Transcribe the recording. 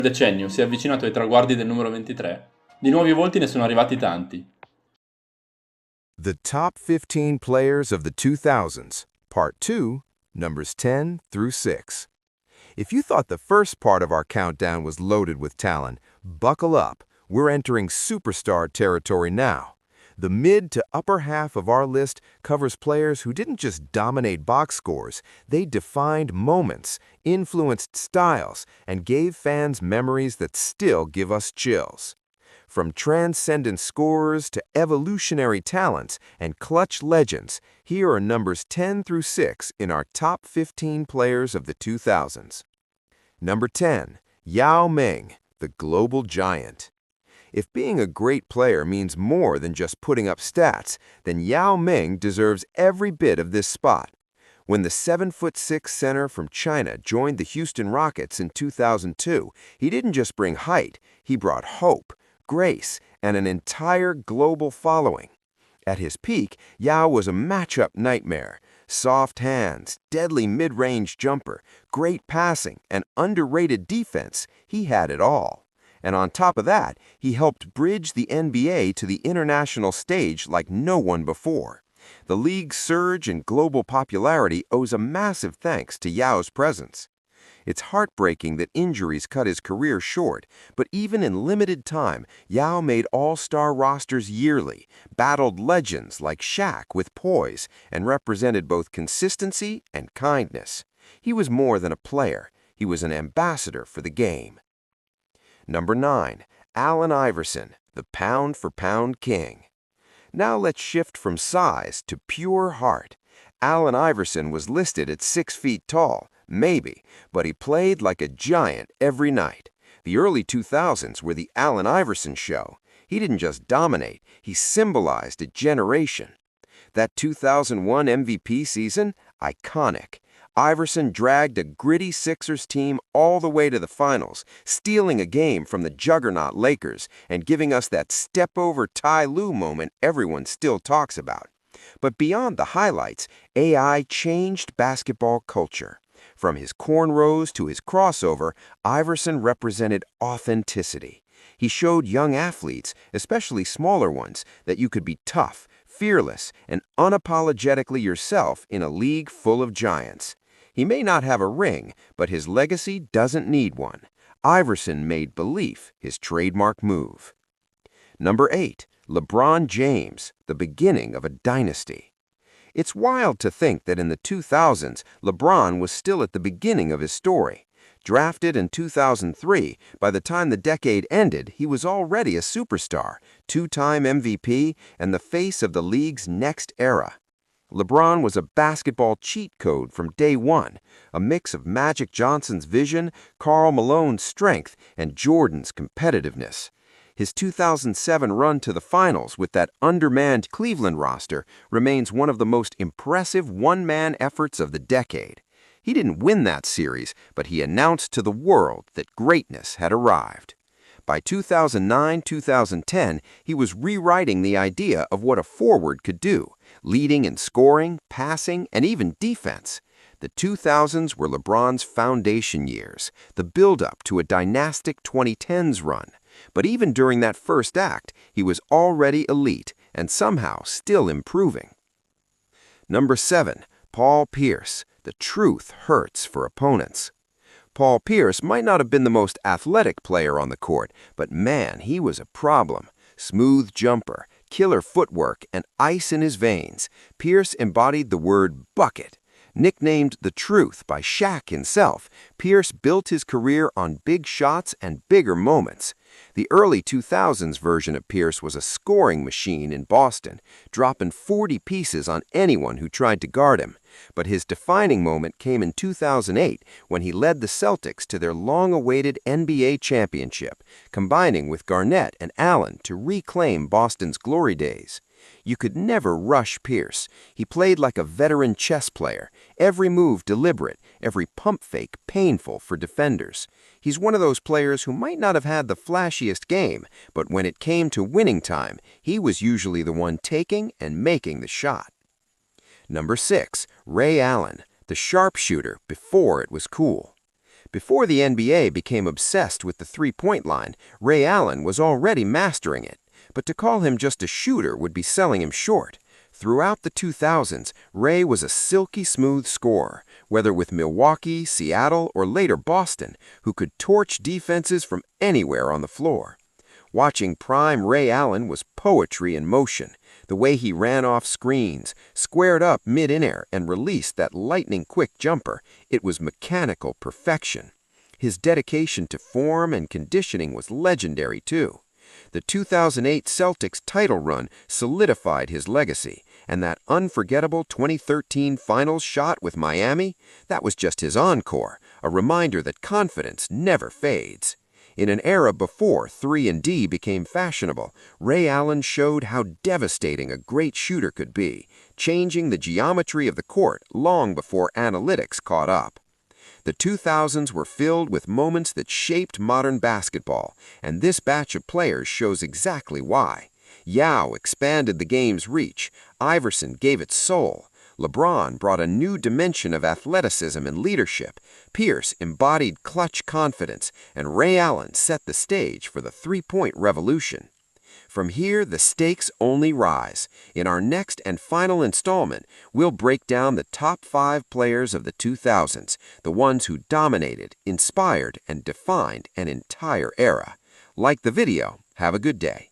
decennio si è avvicinato ai traguardi del numero 23, di nuovi volti ne sono arrivati tanti. The Top 15 Players of the 2000s, Part 2, Numbers 10 through 6. If you thought the first part of our countdown was loaded with talent, buckle up. We're entering superstar territory now. The mid to upper half of our list covers players who didn't just dominate box scores, they defined moments, influenced styles, and gave fans memories that still give us chills. From transcendent scorers to evolutionary talents and clutch legends, here are numbers 10 through 6 in our top 15 players of the 2000s. Number 10, Yao Ming, the global giant. If being a great player means more than just putting up stats, then Yao Ming deserves every bit of this spot. When the 7'6" center from China joined the Houston Rockets in 2002, he didn't just bring height, he brought hope, grace, and an entire global following. At his peak, Yao was a matchup nightmare. Soft hands, deadly mid-range jumper, great passing, and underrated defense, he had it all. And on top of that, he helped bridge the NBA to the international stage like no one before. The league's surge in global popularity owes a massive thanks to Yao's presence. It's heartbreaking that injuries cut his career short, but even in limited time, Yao made all-star rosters yearly, battled legends like Shaq with poise, and represented both consistency and kindness. He was more than a player. He was an ambassador for the game. Number 9, Allen Iverson, the pound-for-pound king. Now let's shift from size to pure heart. Allen Iverson was listed at 6 feet tall, maybe, but he played like a giant every night. The early 2000s were the Allen Iverson show. He didn't just dominate, he symbolized a generation. That 2001 MVP season, iconic. Iverson dragged a gritty Sixers team all the way to the finals, stealing a game from the juggernaut Lakers and giving us that step-over Ty Lue moment everyone still talks about. But beyond the highlights, AI changed basketball culture. From his cornrows to his crossover, Iverson represented authenticity. He showed young athletes, especially smaller ones, that you could be tough, fearless, and unapologetically yourself in a league full of giants. He may not have a ring, but his legacy doesn't need one. Iverson made belief his trademark move. Number 8, LeBron James, the beginning of a dynasty. It's wild to think that in the 2000s, LeBron was still at the beginning of his story. Drafted in 2003, by the time the decade ended, he was already a superstar, two-time MVP, and the face of the league's next era. LeBron was a basketball cheat code from day one, a mix of Magic Johnson's vision, Karl Malone's strength, and Jordan's competitiveness. His 2007 run to the finals with that undermanned Cleveland roster remains one of the most impressive one-man efforts of the decade. He didn't win that series, but he announced to the world that greatness had arrived. By 2009-2010, he was rewriting the idea of what a forward could do, leading in scoring, passing, and even defense. The 2000s were LeBron's foundation years, the build-up to a dynastic 2010s run. But even during that first act, he was already elite and somehow still improving. Number 7, Paul Pierce. The truth hurts for opponents. Paul Pierce might not have been the most athletic player on the court, but man, he was a problem. Smooth jumper, killer footwork, and ice in his veins. Pierce embodied the word bucket. Nicknamed the Truth by Shaq himself, Pierce built his career on big shots and bigger moments. The early 2000s version of Pierce was a scoring machine in Boston, dropping 40 pieces on anyone who tried to guard him. But his defining moment came in 2008 when he led the Celtics to their long-awaited NBA championship, combining with Garnett and Allen to reclaim Boston's glory days. You could never rush Pierce. He played like a veteran chess player, every move deliberate, every pump fake painful for defenders. He's one of those players who might not have had the flashiest game, but when it came to winning time, he was usually the one taking and making the shot. Number 6, Ray Allen, the sharpshooter before it was cool. Before the NBA became obsessed with the three-point line, Ray Allen was already mastering it. But to call him just a shooter would be selling him short. Throughout the 2000s, Ray was a silky smooth scorer, whether with Milwaukee, Seattle, or later Boston, who could torch defenses from anywhere on the floor. Watching prime Ray Allen was poetry in motion. The way he ran off screens, squared up mid-air, and released that lightning-quick jumper, it was mechanical perfection. His dedication to form and conditioning was legendary, too. The 2008 Celtics title run solidified his legacy, and that unforgettable 2013 finals shot with Miami, that was just his encore, a reminder that confidence never fades. In an era before 3-and-D became fashionable, Ray Allen showed how devastating a great shooter could be, changing the geometry of the court long before analytics caught up. The 2000s were filled with moments that shaped modern basketball, and this batch of players shows exactly why. Yao expanded the game's reach, Iverson gave it soul, LeBron brought a new dimension of athleticism and leadership, Pierce embodied clutch confidence, and Ray Allen set the stage for the three-point revolution. From here, the stakes only rise. In our next and final installment, we'll break down the top 5 players of the 2000s, the ones who dominated, inspired, and defined an entire era. Like the video, have a good day.